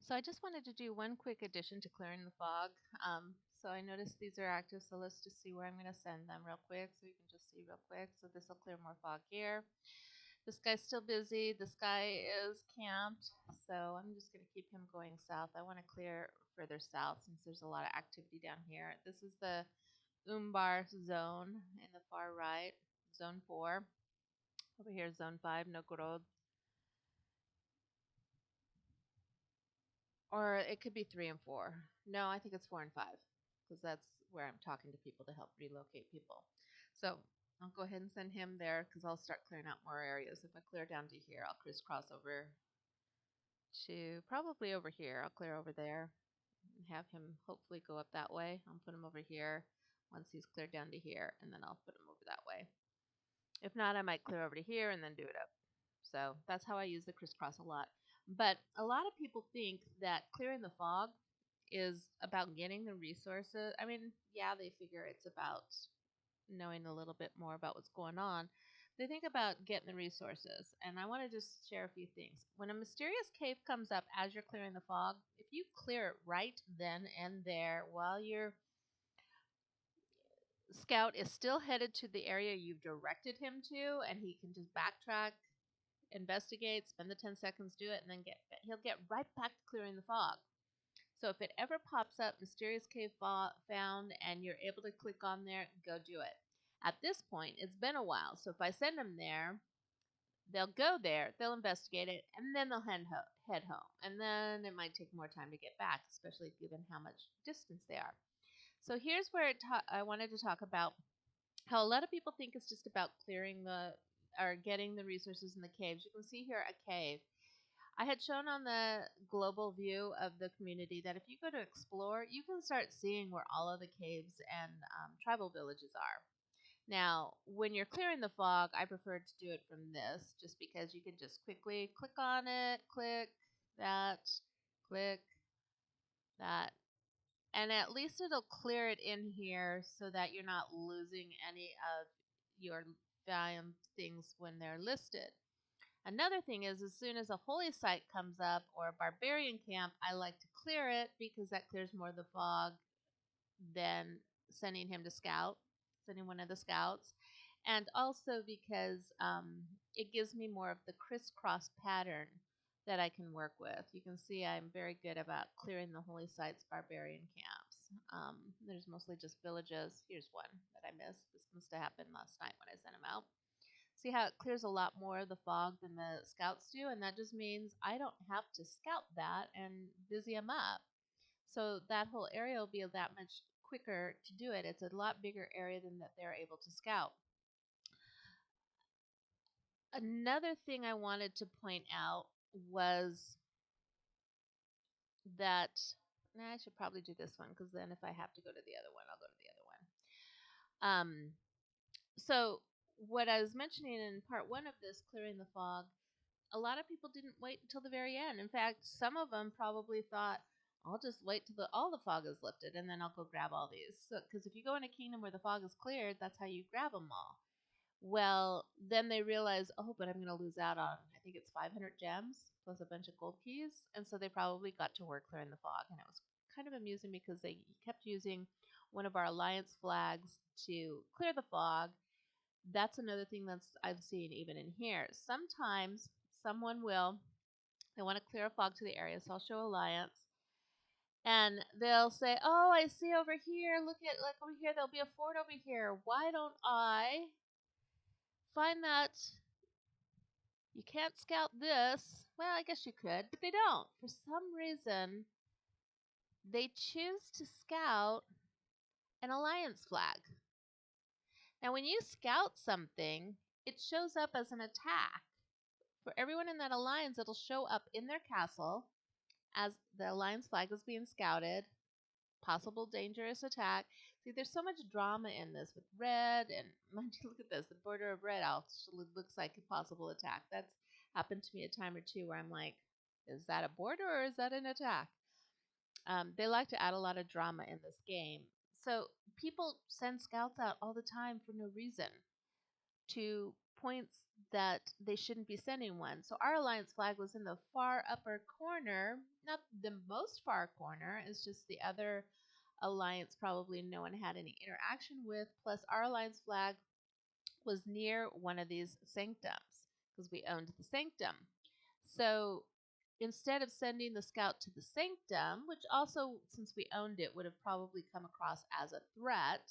So I just wanted to do one quick addition to clearing the fog. So I noticed these are active, so let's just see where I'm going to send them real quick so you can just see real quick. So this will clear more fog here. This guy's still busy. This guy is camped, so I'm just going to keep him going south. I want to clear further south since there's a lot of activity down here. This is the Umbar zone in the far right, zone 4. Over here, zone 5, Novgorod. Or it could be 3 and 4. No, I think it's 4 and 5 because that's where I'm talking to people to help relocate people. So I'll go ahead and send him there because I'll start clearing out more areas. If I clear down to here, I'll crisscross over to probably over here. I'll clear over there and have him hopefully go up that way. I'll put him over here once he's cleared down to here, and then I'll put him over that way. If not, I might clear over to here and then do it up. So that's how I use the crisscross a lot. But a lot of people think that clearing the fog is about getting the resources. I mean, yeah, they figure it's about knowing a little bit more about what's going on. They think about getting the resources. And I want to just share a few things. When a mysterious cave comes up as you're clearing the fog, if you clear it right then and there while your scout is still headed to the area you've directed him to, and he can just backtrack, investigate, spend the 10 seconds, do it, and then he'll get right back to clearing the fog. So if it ever pops up, mysterious cave found, and you're able to click on there, go do it. At this point, it's been a while, so if I send them there, they'll go there, they'll investigate it, and then they'll head home. And then it might take more time to get back, especially given how much distance they are. So here's where I wanted to talk about how a lot of people think it's just about clearing the or getting the resources in the caves. You can see here a cave. I had shown on the global view of the community that if you go to explore, you can start seeing where all of the caves and tribal villages are. Now, when you're clearing the fog, I prefer to do it from this just because you can just quickly click on it, that, click that, and at least it'll clear it in here so that you're not losing any of your things when they're listed. Another thing is, as soon as a holy site comes up or a barbarian camp, I like to clear it because that clears more of the fog than sending him to scout, sending one of the scouts. And also because it gives me more of the crisscross pattern that I can work with. You can see I'm very good about clearing the holy sites barbarian camps. There's mostly just villages. Here's one that I missed. This must have happened last night when I sent them out. See how it clears a lot more of the fog than the scouts do, and that just means I don't have to scout that and busy them up. So that whole area will be that much quicker to do it. It's a lot bigger area than that they're able to scout. Another thing I wanted to point out was that I should probably do this one because then if I have to go to the other one, I'll go to the other one. So what I was mentioning in part one of this, clearing the fog, a lot of people didn't wait until the very end. In fact, some of them probably thought, I'll just wait till all the fog is lifted and then I'll go grab all these. So, because if you go in a kingdom where the fog is cleared, that's how you grab them all. Well, then they realize, oh, but I'm going to lose out on, I think it's 500 gems plus a bunch of gold keys. And so they probably got to work clearing the fog. And it was kind of amusing because they kept using one of our alliance flags to clear the fog. That's another thing that's I've seen even in here. Sometimes someone will, they want to clear a fog to the area, so I'll show alliance. And they'll say, oh, I see over here, look over here, there'll be a fort over here. Why don't I find that you can't scout this? Well, I guess you could, but they don't. For some reason, they choose to scout an alliance flag. Now, when you scout something, it shows up as an attack. For everyone in that alliance, it'll show up in their castle as the alliance flag is being scouted. Possible dangerous attack. See, there's so much drama in this with red, and mind you, look at this. The border of red actually looks like a possible attack. That's happened to me a time or two where I'm like, is that a border or is that an attack? They like to add a lot of drama in this game. So people send scouts out all the time for no reason to points that they shouldn't be sending one. So our alliance flag was in the far upper corner, not the most far corner. It's just the other alliance probably no one had any interaction with. Plus, our alliance flag was near one of these sanctums because we owned the sanctum. So instead of sending the scout to the sanctum, which also, since we owned it, would have probably come across as a threat,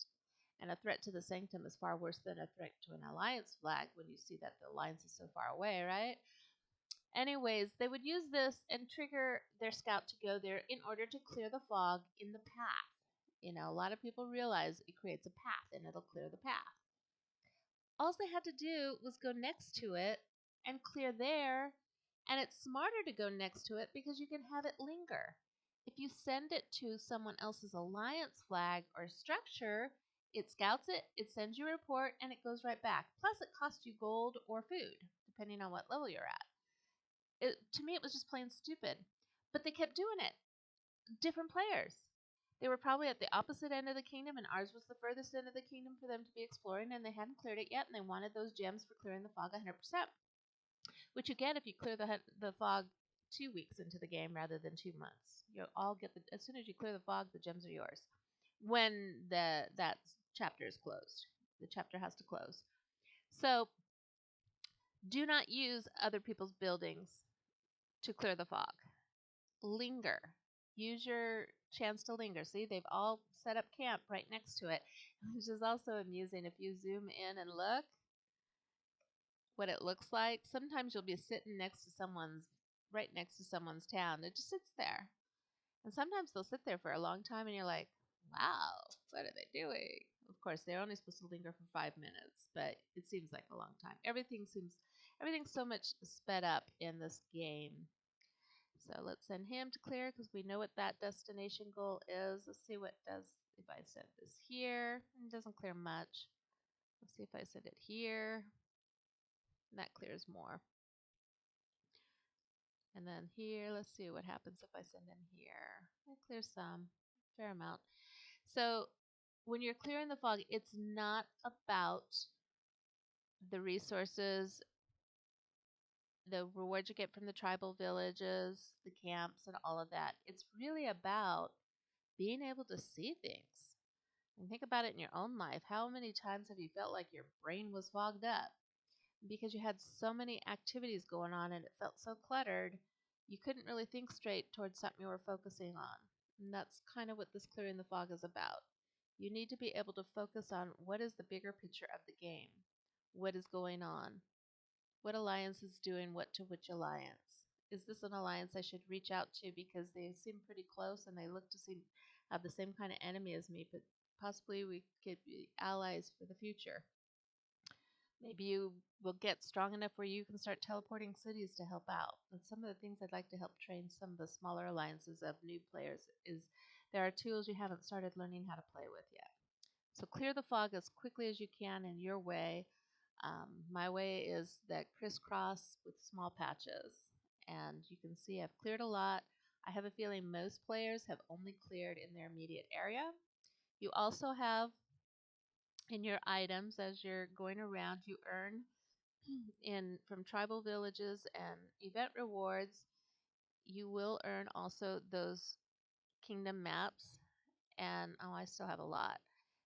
and a threat to the sanctum is far worse than a threat to an alliance flag when you see that the alliance is so far away, right? Anyways, they would use this and trigger their scout to go there in order to clear the fog in the path. You know, a lot of people realize it creates a path and it'll clear the path. All they had to do was go next to it and clear there, and it's smarter to go next to it because you can have it linger. If you send it to someone else's alliance flag or structure, it scouts it, it sends you a report, and it goes right back. Plus, it costs you gold or food, depending on what level you're at. To me, it was just plain stupid. But they kept doing it. Different players. They were probably at the opposite end of the kingdom, and ours was the furthest end of the kingdom for them to be exploring, and they hadn't cleared it yet, and they wanted those gems for clearing the fog 100%, which you get if you clear the fog 2 weeks into the game rather than 2 months. You'll all get as soon as you clear the fog, the gems are yours. When that chapter is closed, the chapter has to close. So do not use other people's buildings to clear the fog. Linger. Use your chance to linger. See, they've all set up camp right next to it, which is also amusing. If you zoom in and look what it looks like, sometimes you'll be sitting right next to someone's town. It just sits there. And sometimes they'll sit there for a long time and you're like, wow, what are they doing? Of course, they're only supposed to linger for 5 minutes, but it seems like a long time. Everything's so much sped up in this game. So let's send him to clear because we know what that destination goal is. Let's see what it does if I send this here. It doesn't clear much. Let's see if I send it here. And that clears more. And then here, let's see what happens if I send him here. It clears some, fair amount. So when you're clearing the fog, it's not about the resources, the rewards you get from the tribal villages, the camps, and all of that. It's really about being able to see things. And think about it in your own life. How many times have you felt like your brain was fogged up because you had so many activities going on and it felt so cluttered, you couldn't really think straight towards something you were focusing on. And that's kind of what this clearing the fog is about. You need to be able to focus on what is the bigger picture of the game. What is going on? What alliance is doing what to which alliance? Is this an alliance I should reach out to because they seem pretty close and they look to have the same kind of enemy as me, but possibly we could be allies for the future. Maybe you will get strong enough where you can start teleporting cities to help out. And some of the things I'd like to help train some of the smaller alliances of new players is there are tools you haven't started learning how to play with yet. So clear the fog as quickly as you can in your way. My way is that crisscross with small patches. And you can see I've cleared a lot. I have a feeling most players have only cleared in their immediate area. You also have in your items as you're going around, you earn from tribal villages and event rewards. You will earn also those kingdom maps, and I still have a lot.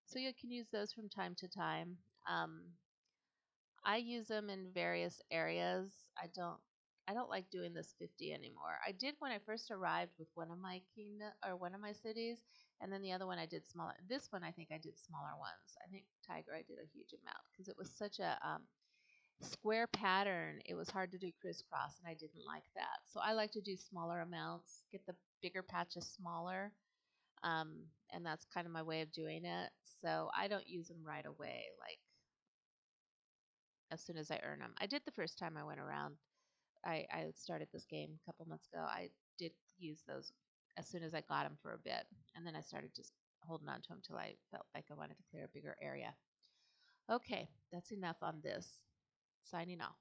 So you can use those from time to time. I use them in various areas. I don't like doing this 50 anymore. I did when I first arrived with one of my kingdom or one of my cities, and then the other one I did smaller. This one I think I did smaller ones. I think Tiger I did a huge amount because it was such a square pattern. It was hard to do crisscross, and I didn't like that. So I like to do smaller amounts, get the bigger patches smaller, and that's kind of my way of doing it. So I don't use them right away, like as soon as I earn them. I did the first time I went around. I started this game a couple months ago. I did use those as soon as I got them for a bit, and then I started just holding on to them till I felt like I wanted to clear a bigger area. Okay, that's enough on this. Signing off.